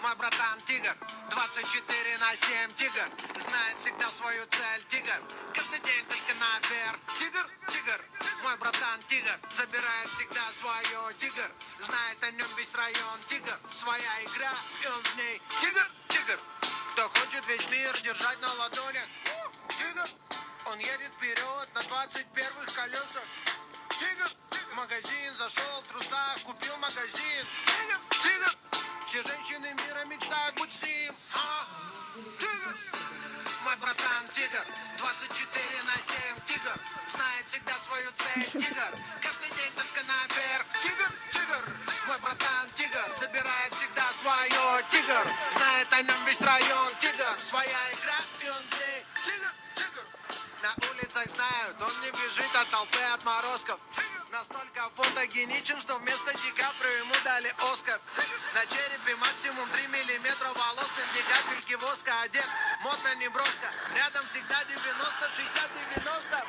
Мой братан тигр, 24/7 тигр, знает всегда свою цель тигр, каждый день только наверх. Тигр, тигр, мой братан тигр, забирает всегда свое тигр, знает о нем весь район тигр, своя игра и он в ней. Тигр, тигр, кто хочет весь мир держать на ладонях. Тигр, он едет вперед на 21-х колесах. Тигр, в магазин зашел в трусах, купил магазин. Тигр, тигр, все женщины мира мечтают быть с ним. Тигр, мой братан тигр, 24/7 тигр, знает всегда свою цель тигр, каждый день только наверх. Тигр, тигр, мой братан тигр, забирает всегда свое тигр, знает о нем весь район тигр, своя игра и он здесь. Тигр, тигр, на улицах знают, он не бежит от толпы отморозков. Настолько фотогеничен, что вместо Ди Каприо ему дали Оскар. На черепе максимум 3 миллиметра волос, не капельки воска, одет модно, не броско. Рядом всегда 90, 60, 90.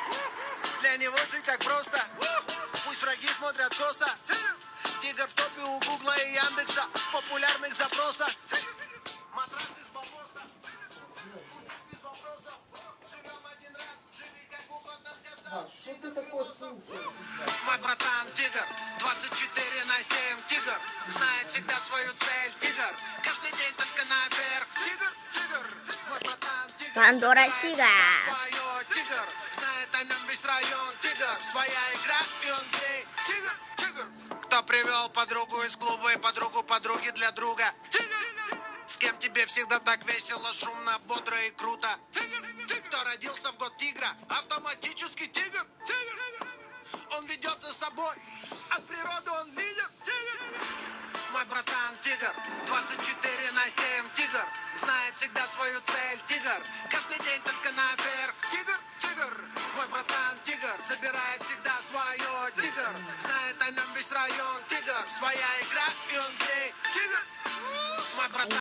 Для него жить так просто, пусть враги смотрят косо. Тигр в топе у Гугла и Яндекса, в популярных запросах. Матрас из бабоса, без вопросов. Живем один раз, живи как угодно сказал. Что ты такое слушаешь? Мой братан тигр, 24/7 тигр, знает всегда свою цель тигр, каждый день только наверх. Тигр, тигр, мой братан тигр, Пандора тигр, свое тигр, знает о нем весь район тигр, своя игра и он здесь. Тигр, тигр, кто привел подругу из клуба и подругу подруги для друга. Тигр, с кем тебе всегда так весело, шумно, бодро и круто. Тигр, кто родился в год тигра, автоматически тигр. Тигр, он ведет за собой, от природы он лидер. Мой братан тигр, 24/7 тигр, знает всегда свою цель тигр, каждый день только наверх. Тигр, тигр, мой братан тигр, забирает всегда свое тигр, знает о нем весь район тигр, своя игра и он здесь. Тигр, мой братан.